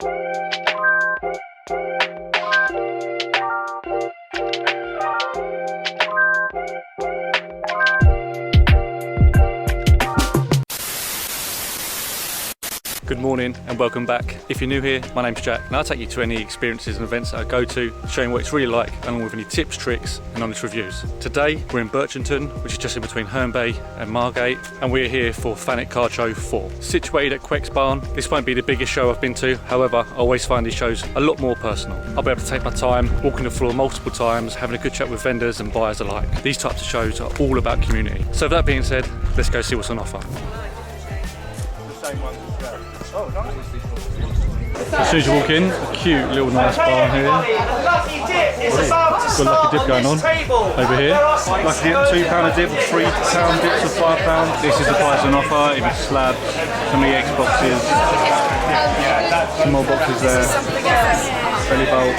Good morning and welcome back. If you're new here, my name's Jack and I'll take you to any experiences and events that I go to, showing what it's really like, along with any tips, tricks and honest reviews. Today we're in Birchington, which is just in between Herne Bay and Margate, and we're here for Thanet Card Show 4. Situated at Quex Barn, this won't be the biggest show I've been to, however I always find these shows a lot more personal. I'll be able to take my time, walking the floor multiple times, having a good chat with vendors and buyers alike. These types of shows are all about community. So with that being said, let's go see what's on offer. As soon as you walk in, a cute little nice bar here. Got a lucky dip going on over here. Lucky dip, £2 a dip, £3 dips of £5. This is the price on offer. Even slabs, some of the X boxes, some more boxes there. Belly bowl,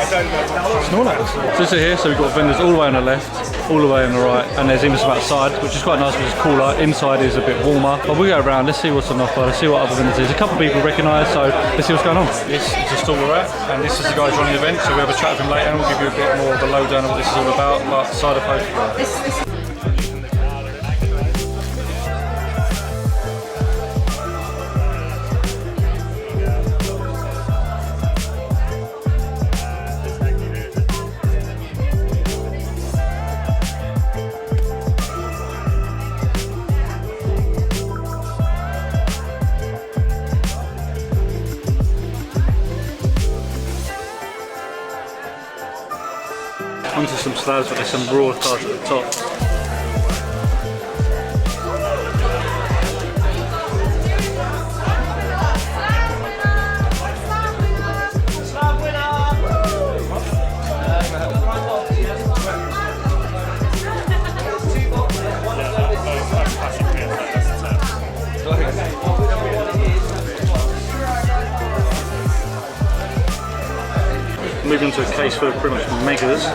Snorlax. So this is here, so we've got vendors all the way on the left, all the way on the right, and there's even some outside, which is quite nice because it's cooler. Inside is a bit warmer. But we go around, let's see what's on offer, let's see what other vendors is. A couple of people recognise, so let's see what's going on. This is the stall we're at, and this is the guys running the event, so we have a chat with him later and we'll give you a bit more of the lowdown of what this is all about, but side of post. Onto some slabs, but there's some raw cards at the top. Moving to a case for pretty much megas.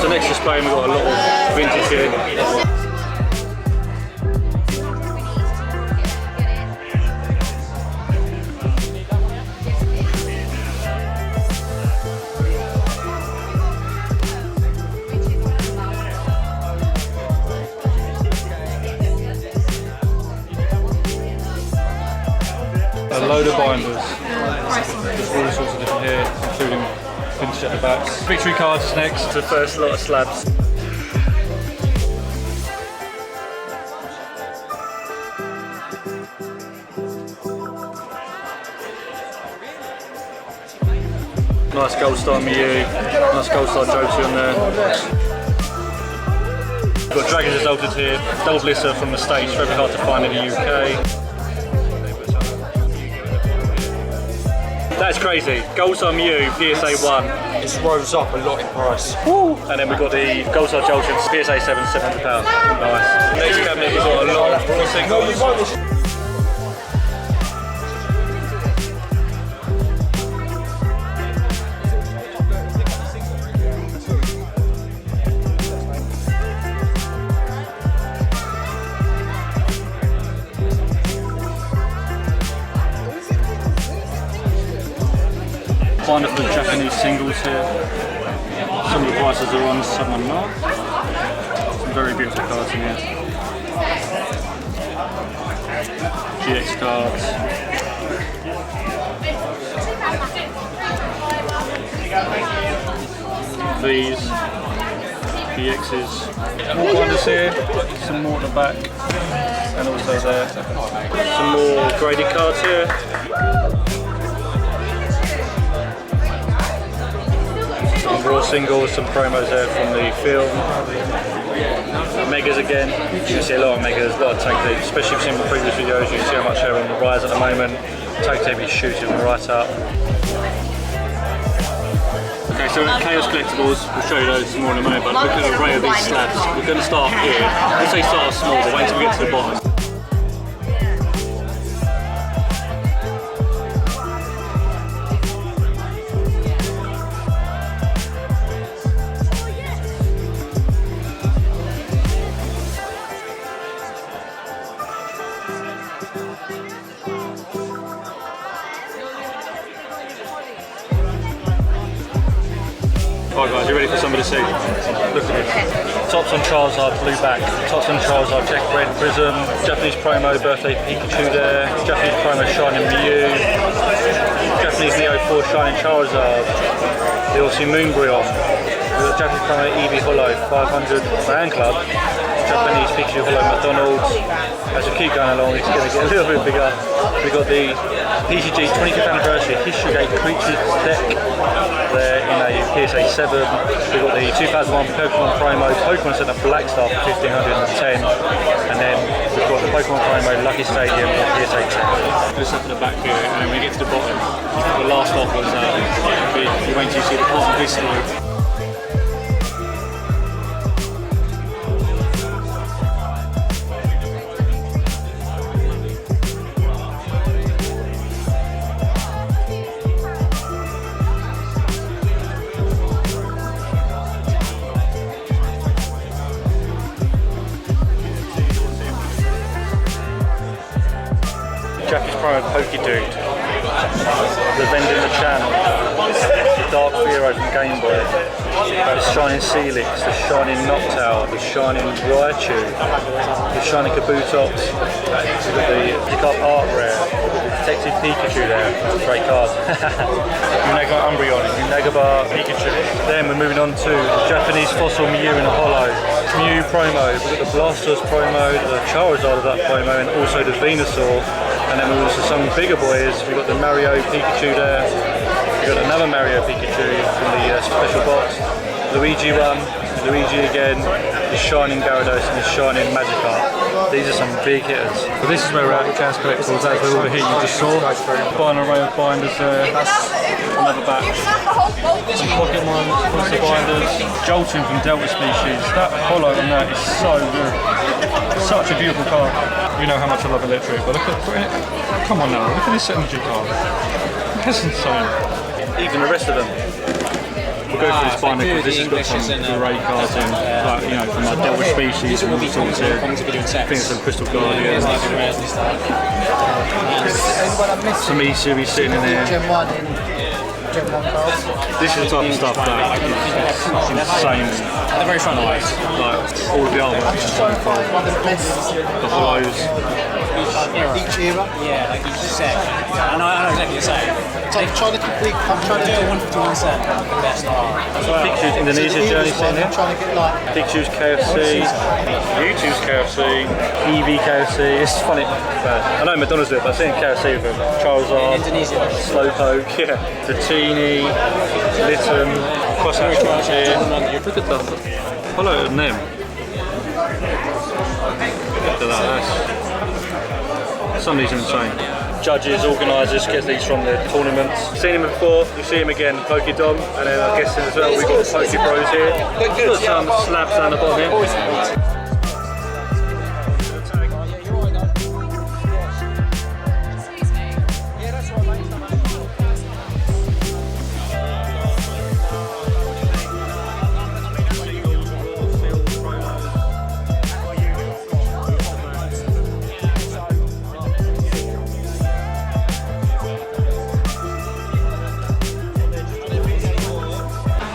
So next display we've got a lot of vintage here. A load of binders. There's all sorts of different here, including vintage at the back. Victory cards is next, the first lot of slabs. Nice Gold Star Mew, nice Gold Star Joti on there. We've got Dragons Exalted here, double blister from the States, very hard to find in the UK. That's crazy. Gold Star Mew, PSA 1. It's rose up a lot in price. Woo. And then we've got the Gold Star Jolton, PSA 7, £700. Nice. Next cabinet we've got a lot of raw singles. Find for the Japanese singles here. Some of the prices are on, some are not. Some very beautiful cards in here. GX cards. These. PXs. More binders here. Some more at the back. and also there. Some more graded cards here. Some raw singles, some promos there from the film. Megas again. You can see a lot of megas, a lot of tag team, especially if you've seen the previous videos. You can see how much they're on the rise at the moment. Tag team is shooting right up. Okay, so at Chaos Collectibles, we'll show you those more in a moment, but look at the array of these slabs. We're going to start here. Let's say start small, but wait until we get to the bottom. Right guys, you ready for somebody to see? Look at this. Tops on Charizard, blue back. Tops on Charizard, check red prism. Japanese promo, birthday Pikachu there. Japanese promo, shining Mew. Japanese Neo 4, shining Charizard. The Aussie Moonbreon. We've got Japanese promo, Eevee Hollow, 500 fan club. Japanese Pikachu Hollow McDonald's. As we keep going along, it's going to get a little bit bigger. We've got the PCG 25th anniversary History Gate Creatures deck there in a PSA 7. We've got the 2001 Pokémon promo Pokémon Center Black Star for 1510, and then we've got the Pokémon promo Lucky Stadium for PSA 10. Just up at the back here, and then when we get to the bottom, the last off was we wait till you see the bottom of this slide. Jackie's promo Pokédude, the vendor in the channel, the Dark Hero from Game Boy, the Shining Celix, the Shining Noctowl, the Shining Raichu, the Shining Kabutops, we've got the Pickup Art Rare, the Detective Pikachu there, great card, Unega Umbreon, Unagabar Pikachu. Then we're moving on to the Japanese Fossil Mew in a Hollow, Mew promo, we've got the Blastoise promo, the Charizard of that promo, and also the Venusaur. And then we've also some bigger boys. We've got the Mario Pikachu there. We've got another Mario Pikachu from the special box. Luigi one, Luigi again, the Shining Gyarados and the Shining Magikarp. These are some big hitters. So this is where we're at with Chaos Collectibles. That's the over here you just saw. Buying an array of binders there. Another batch. Some Pokémon, monster binders. Jolton from Delta Species. That hollow on that is so good. Such a beautiful card. You know how much I love Electric, but look at, come on now, look at this energy card. That's insane. Even the rest of them. We'll go through this binder because this has got some great cards in, like, you know, from like Delta Species and all sorts here. I think some Crystal Guardians. Some E-Series sitting in here. This is the type of stuff that is insane. They're very fun eyes. Like, all of the artwork is so fun. The hollows. Each era? Yeah, like each set. I know exactly what you're saying. So I'm trying to complete, I'm trying to do a 151 set. Best Pikachu's Indonesia journey sitting here. Pikachu's KFC. YouTube's KFC. Eevee KFC. It's funny. I know McDonald's do it, but I've seen KFC with them. Charizard. Slowpoke. Yeah. The Teeny. Litten. Cross out here. Look at the follow on them. Look at that. Some of these are insane. Judges, organisers get these from the tournaments. Seen him before, you see him again, Pokédom, and then I guess as well we've got the Poké Bros here. We've got some slabs down the bottom here.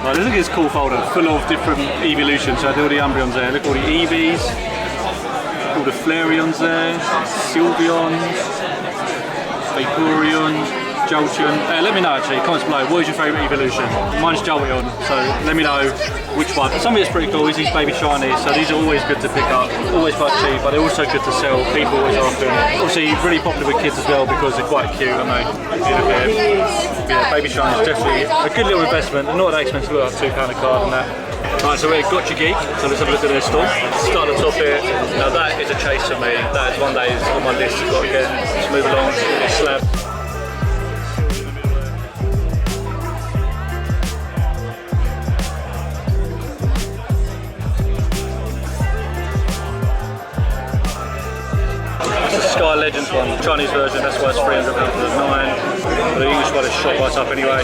Right, look at this cool folder, full of different evolutions. So I do all the Umbreons there, look at all the Eevees, all the Flareons there, Sylveons, Vaporeon, Jolteon. Let me know actually, comments below, what is your favourite evolution? Mine's Jolteon, so let me know which one. Some of it's pretty cool, these baby shinies, so these are always good to pick up, always quite cheap, but they're also good to sell, people always ask them. Obviously really popular with kids as well because they're quite cute, aren't they? If you look at it. Yeah, baby shiny is definitely a good little investment, they're not that expensive, look like £2 a card and that. Right, so we're at Gotcha Geek, so let's have a look at their store. Start at the top here. Now that is a chase for me. That is one day is on my list. I've got to get. Let's move along. Slab. It's a Sky Legends one, Chinese version. That's why it's 300 pounds for the 9. But the English one is shot right up anyway.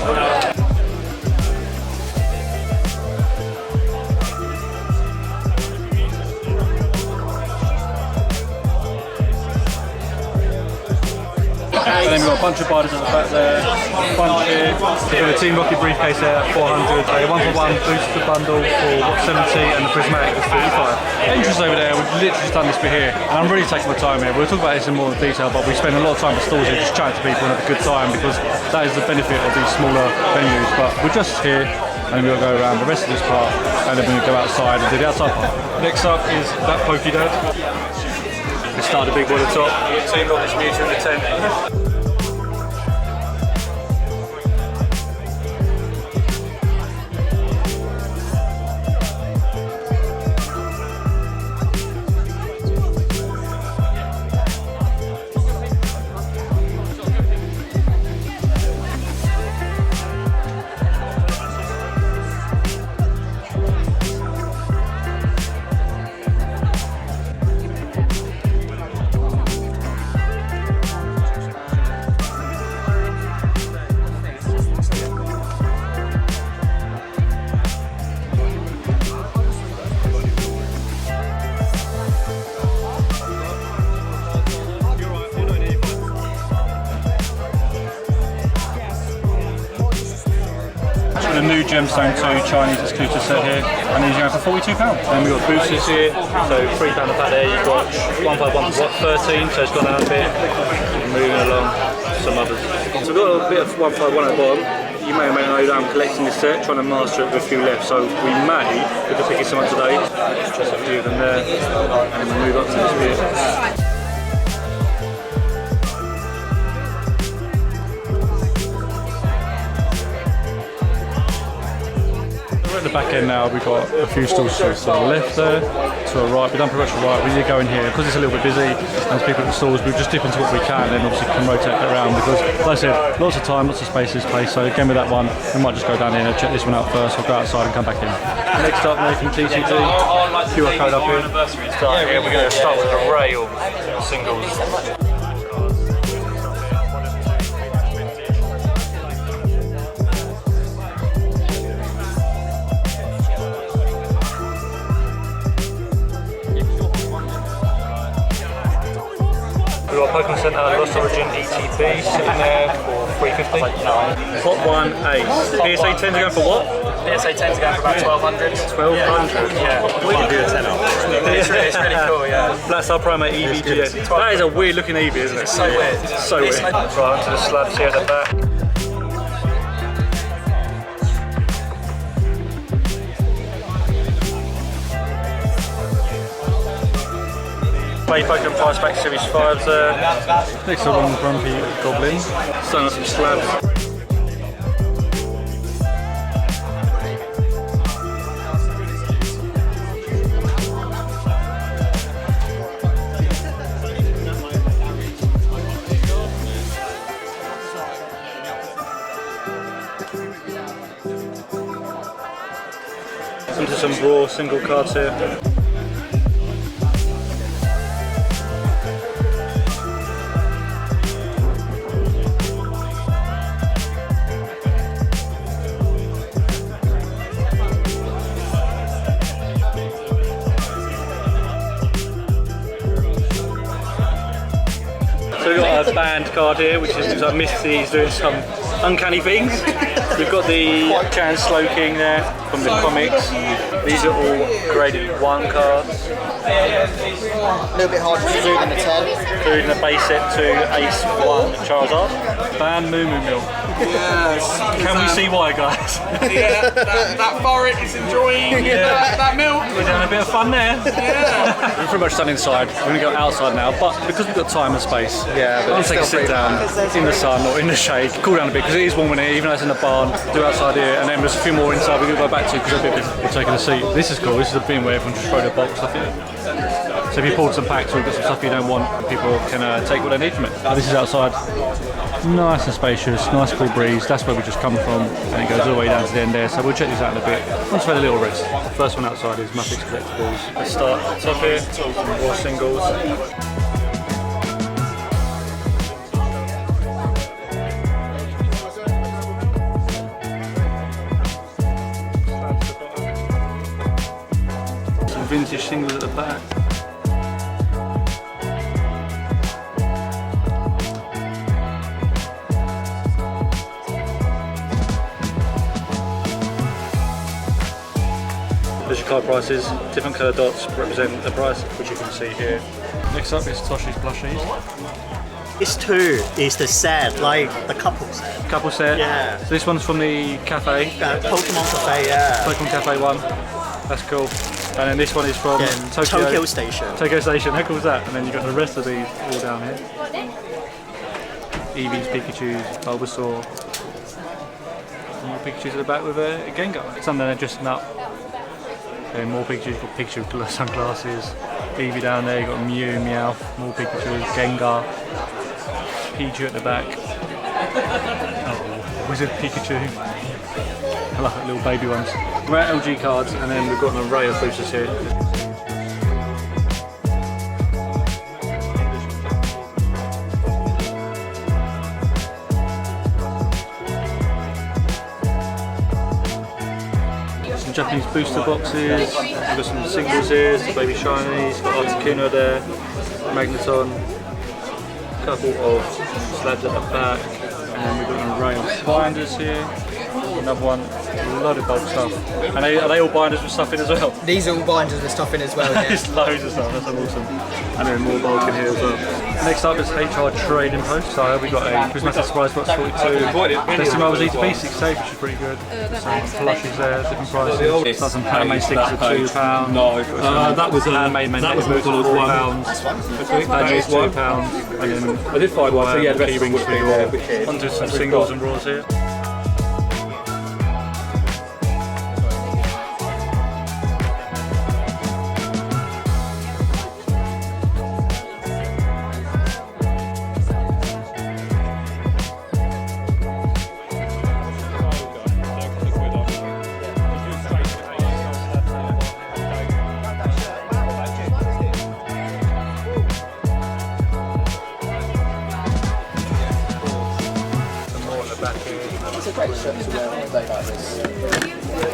And then we've got a bunch of biders at the back there, a bunch here. We've got a Team Rocket briefcase there at 400, a 1-for-1 booster bundle for 70 and the prismatic is 45. Entrance over there, we've literally just done this bit here and I'm really taking my time here. We'll talk about this in more detail, but we spend a lot of time at stores here just chatting to people and have a good time because that is the benefit of these smaller venues. But we're just here and we'll go around the rest of this part and then we'll go outside and do the outside part. Next up is that Pokédad. Let's start the big one at the top. Team Rocket's Mewtwo in the tent. The new Gemstone 2 Chinese exclusive set here, and these are going for £42. Then we've got boosters here, so £3 the pack there. You've got 151 for what, 13, so it's gone out a bit. Moving along, some others. So we've got a bit of 151 at the bottom. You may or may not know that I'm collecting this set, trying to master it with a few left, so we may look at picking some up today. Just a few of them there, and then we'll move up to this bit. At the back end now, we've got a few stalls to the left there, to the right. We've done pretty much the right. We need to go in here because it's a little bit busy and there's people at the stalls. We'll just dip into what we can and then obviously can rotate it around because, like I said, lots of time, lots of space in this place. So again with that one, we might just go down here and check this one out first. We'll go outside and come back in. Next up, Nathan TCT. QR code up here. Here we're going to start with an array of singles. We've got Pokémon Center Lost Origin ETB sitting there for $3.50. Top 1 Ace. PSA 10s are going for what? PSA 10s are going for about 1200. 1200? Yeah. We can do a 10 off. It's really cool, yeah. Black Star Promo EVGS. That is a weird looking Eevee, isn't it? It's so weird. It's so weird. Right, onto the slabs here at the back. Play Pokemon Price Pack Series 5s there. Next up on Grumpy Goblin. Starting on some slabs. Into some raw single cards here. So we've got a band card here, which is like Misty is doing some uncanny things. We've got the Chan Slow King there from the comics. These are all graded 1 cards. A little bit harder to do than the 10. Including the base set to Ace 1 Charizard. Ban Moo Moo Milk. Yes. Can we see why, guys? Yeah, that Forest is enjoying that milk. We're having a bit of fun there. Yeah. We're pretty much done inside. We're going to go outside now, but because we've got time and space, Yeah, but I'll take a sit down in the sun or in the shade, cool down a bit because it is warm in here, even though it's in the barn. Do outside here, and then there's a few more inside we're going to go back to because we're taking a seat. This is cool. This is a bin where everyone just throw their bulk stuff in. So if you pulled some packs or got some stuff you don't want, people can take what they need from it. This is outside. Nice and spacious, nice cool breeze. That's where we just come from, and it goes all the way down to the end there. So we'll check this out in a bit. Once we've had a little rest. The first one outside is Muppets Collectibles. Let's start at the top here, more singles. Some vintage singles at the back. There's your card prices, different colour dots represent the price, which you can see here. Next up is Toshi's plushies. It's 2. It's the set, like the couple set. Couple set. Yeah. So this one's from the cafe. Pokemon Cafe, yeah. Pokemon Cafe one. That's cool. And then this one is from Tokyo Station. Tokyo Station, how cool is that? And then you've got the rest of these all down here. Eevees, Pikachus, Bulbasaur. More Pikachus at the back with a Gengar. Some of them are just up. And more Pikachus, you've got Pikachu with sunglasses. Eevee down there, you've got Mew, Meowth, more Pikachu, Gengar. Pichu at the back. Oh, Wizard Pikachu. I like the little baby ones. We're at LG cards, and then we've got an array of boosters here. Some Japanese booster boxes. We've got some singles here, some baby shinies, got Articuno there, Magneton. Couple of slabs at the back, and then we've got an array of binders here. Another one, a load of bulk stuff. And are they all binders with stuff in as well? These are all binders with stuff in as well, yeah. There's loads of stuff, that's awesome. And then more bulk in here as well. Next up is HR Trading Post. So we've got a Christmas Surprise Box 42. Destiny Marvel's E2B 6 safe, which is pretty good. Some plushies there, different prices. Got some handmade stickers for £2. No, that was handmade magnetic moves for £4. Badges £2. And then I did find one, so yeah, the rest key of rings them for would be there, wicked. onto some singles and raws here.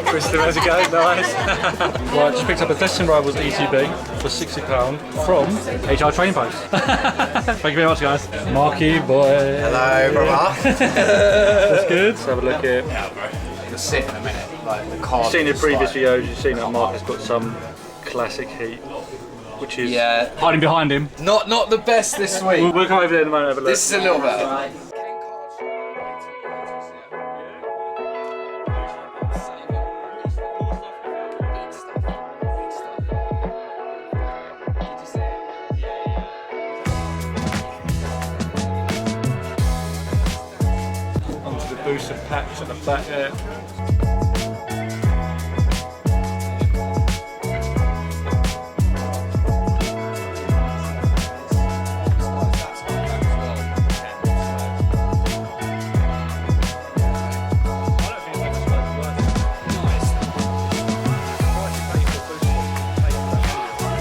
Kristen, how's it going? Nice. Well, I just picked up a Destiny Rivals ETB for £60 from HR Trading Post. Thank you very much, guys. Marky boy. Hello, brother. That's good. Let's have a look here. You'll sit in a minute, like the card. You've seen in previous videos, you've seen that Mark has got some classic heat, which is hiding behind him. Not the best this week. We'll come over there in a moment and have a look. This is a little better. Booster packs at the back there.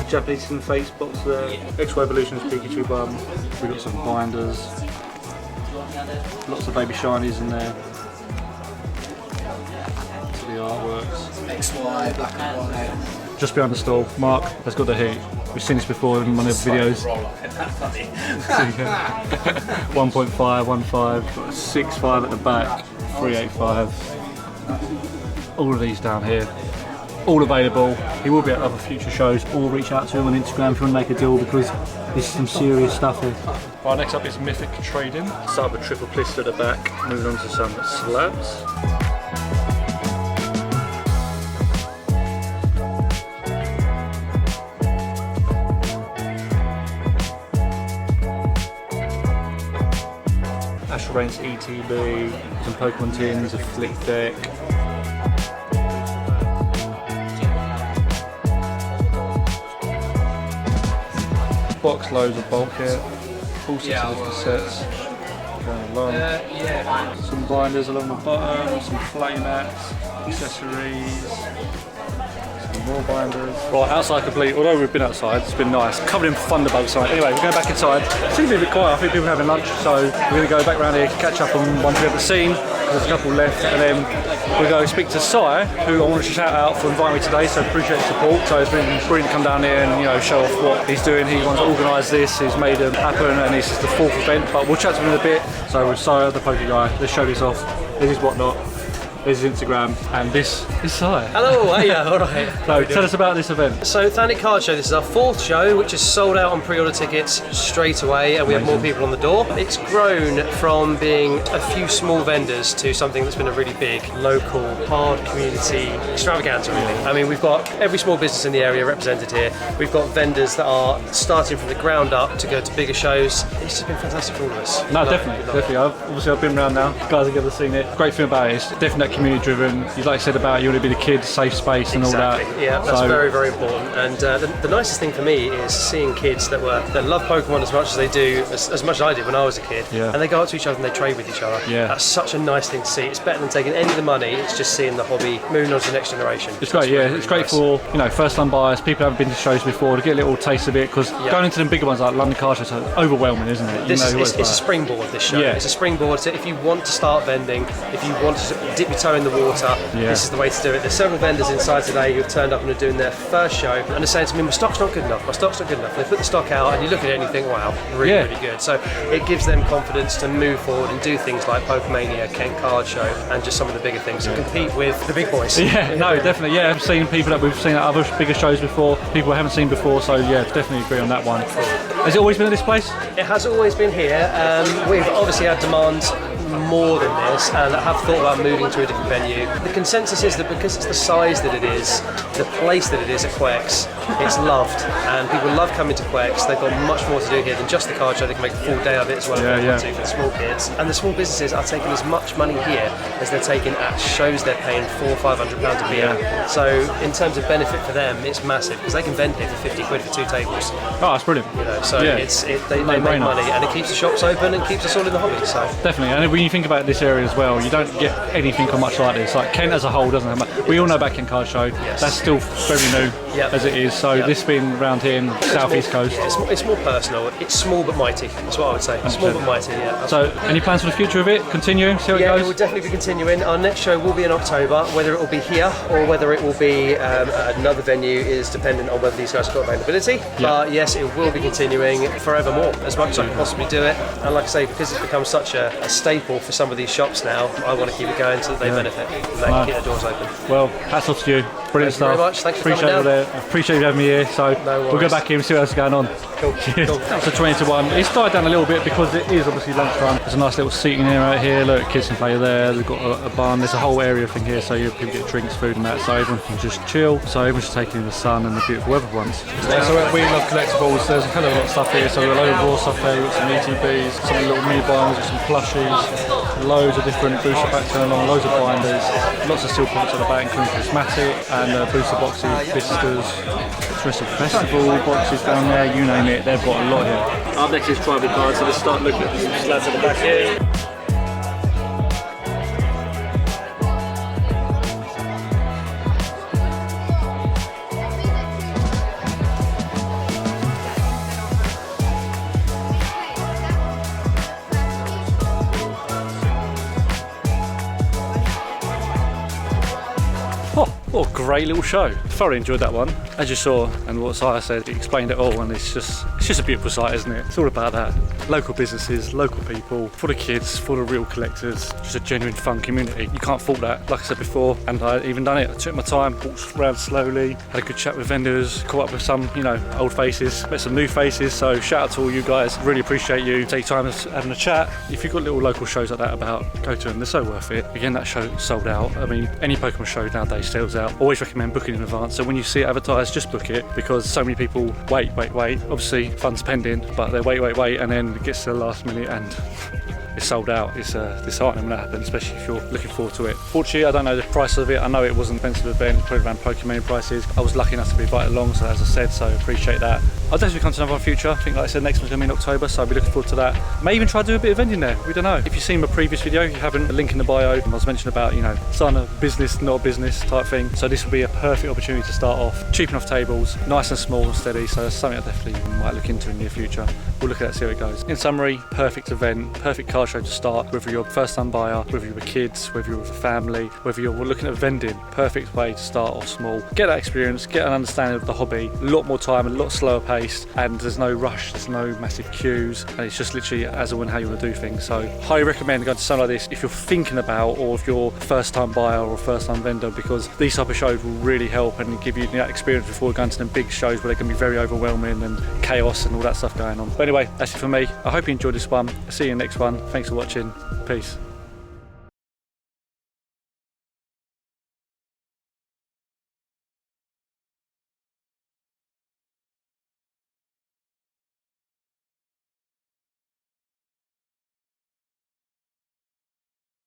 Japanese and face box there. Extra Evolution's Pikachu bum. We've got some binders. Lots of baby shinies in there. To the artworks. XY, black and white. Just behind the stall, Mark has got the heat. We've seen this before in one of the videos. 1.5, 1.5, got a 6.5 at the back, 385. All of these down here, all available. He will be at other future shows, or reach out to him on Instagram if you want to make a deal, because this is some serious stuff here. Right, next up is Mythic Trading. Start with triple blister at the back, moving on to some slabs. Astral Reigns ETB, some Pokémon tins, a flick deck. Box loads of bulk here, all sorts of different sets going along. Some binders along the bottom, some play mats, accessories, some more binders. Right, outside complete. Although we've been outside, it's been nice. Covered in thunderbugs tonight. Anyway, we're going back inside. It seems to be a bit quiet. I think people are having lunch, so we're going to go back around here, catch up on ones we haven't seen. There's a couple left, and then we'll go speak to Sai, who I want to shout out for inviting me today, so appreciate the support. So it's been brilliant to come down here and, you know, show off what he's doing. He wants to organise this, he's made it happen, and this is the 4th event, but we'll chat to him in a bit. So with Sai, the Poké guy, let's show this off. This is Whatnot, this is Instagram, and this is Sai. Hello, hiya, alright. So tell us about this event. So Thanet Card Show, this is our 4th show, which is sold out on pre-order tickets straight away, and we have more people on the door. It's grown from being a few small vendors to something that's been a really big, local, hard community extravaganza, really. I mean, we've got every small business in the area represented here. We've got vendors that are starting from the ground up to go to bigger shows. It's just been fantastic for all of us. No, definitely. I've been around now. You guys have never seen it. Great thing about it is definitely community driven. You like I said about you want to be the kid, safe space and all that. Yeah, that's very, very important. And the nicest thing for me is seeing kids that love Pokemon as much as they do, as much as I did when I was a kid. Yeah. And they go up to each other and they trade with each other. Yeah. That's such a nice thing to see. It's better than taking any of the money. It's just seeing the hobby moving on to the next generation. It's great, yeah. It's great for, you know, first-time buyers, people who haven't been to shows before, to get a little taste of it, because going into the bigger ones like London Card Show is overwhelming, isn't it? It's a springboard, this show. Yeah. It's a springboard. So if you want to start vending, if you want to dip your toe in the water, this is the way to do it. There's several vendors inside today who've turned up and are doing their first show, and they're saying to me, my stock's not good enough, my stock's not good enough. And they put the stock out and you look at it and you think, wow, really good. So it gives them confidence to move forward and do things like Pokemania, Kent Card Show, and just some of the bigger things, and compete with the big boys. Yeah, no, definitely. Yeah, I've seen people that we've seen at other bigger shows before, people we haven't seen before, so yeah, definitely agree on that one. Has it always been at this place? It has always been here. We've obviously had demands more than this, and I have thought about moving to a different venue. The consensus is that because it's the size that it is, the place that it is at Quex, it's loved, and people love coming to Quex. They've got much more to do here than just the card show. They can make a full day of it as well if they want to for the small kids. And the small businesses are taking as much money here as they're taking at shows. They're paying £400 or £500 a beer. So in terms of benefit for them, it's massive, because they can vend here for 50 quid for 2 tables. Oh, that's brilliant. You know, so they make money, and it keeps the shops open and keeps us all in the hobby. So definitely, and when you think about this area as well, you don't get anything on much like this. Like Kent as a whole doesn't have much. We all know about Kent Card Show. That's still very new as it is. So this being around here in the southeast coast, it's more personal. It's small but mighty. That's what I would say. Small but mighty. Yeah. So any plans for the future of it? Continuing, see how it goes. Yeah, it will definitely be continuing. Our next show will be in October. Whether it will be here or whether it will be at another venue is dependent on whether these guys have got availability. But yes, it will be continuing forevermore, as much as I can possibly do it. And like I say, because it's become such a staple for some of these shops now, I want to keep it going so that they benefit and they can keep their doors open. Well, hats off to you. Brilliant stuff. Thank you very much. Thanks for coming down. I appreciate you having me here. So we'll go back here and see what else is going on. Cool. Cheers. So 20 to 1. It's died down a little bit because it is obviously lunchtime. There's a nice little seating area right here. Look, kids can play there. They've got a barn. There's a whole area thing here, so people get drinks, food, and that. So everyone can just chill. So everyone's just taking in the sun and the beautiful weather for once. So we love collectibles. There's a hell of a lot of stuff here. So we've got a load of raw stuff there. We've got some ETBs, some little mini binders, some plushies, loads of different booster packs going along, loads of binders, lots of steel products at the back, including prismatic and booster boxes, blisters, Crystal Festival boxes down there, you name it, they've got a lot here. Up next is tribal cards, so let's start looking at some slabs at the back here. Oh, what a great little show. thoroughly enjoyed that one. As you saw, and what Saya said, it explained it all, and it's just a beautiful site, isn't it? It's all about that. Local businesses, local people, for the kids, for the real collectors, just a genuine fun community. You can't fault that, like I said before, and I even done it. I took my time, walked around slowly, had a good chat with vendors, caught up with some, you know, old faces, met some new faces, so shout out to all you guys. Really appreciate you take time having a chat. If you've got little local shows like that about, go to them, they're so worth it. Again, that show sold out. I mean, any Pokemon show nowadays sells out. Always recommend booking in advance, so when you see it advertised, just book it, because so many people wait. Obviously, funds pending, but they wait, and then it gets to the last minute and it's sold out. It's disheartening when that happens, especially if you're looking forward to it. Fortunately, I don't know the price of it. I know it wasn't an expensive event, probably around Pokemon prices. I was lucky enough to be invited along, so as I said, so appreciate that. I'll definitely come to another future. I think, like I said, next one's going to be in October, so I'll be looking forward to that. May even try to do a bit of vending there, we don't know. If you've seen my previous video, if you haven't, a link in the bio. I was mentioning about, you know, starting a business, not a business type thing. So this will be a perfect opportunity to start off. Cheap enough tables, nice and small and steady, so that's something I definitely might look into in the near future. We'll look at that, see how it goes. In summary, perfect event, perfect card show to start, whether you're a first time buyer, whether you're with kids, whether you're with a family, whether you're looking at vending, perfect way to start off small. Get that experience, get an understanding of the hobby, a lot more time, a lot slower paced, and there's no rush, there's no massive queues, and it's just literally as and when how you want to do things. So highly recommend going to something like this if you're thinking about, or if you're a first time buyer or a first time vendor, because these type of shows will really help and give you that experience before going to them big shows where they can be very overwhelming and chaos and all that stuff going on. But anyway, that's it for me. I hope you enjoyed this one. I'll see you in the next one. Thanks for watching. Peace.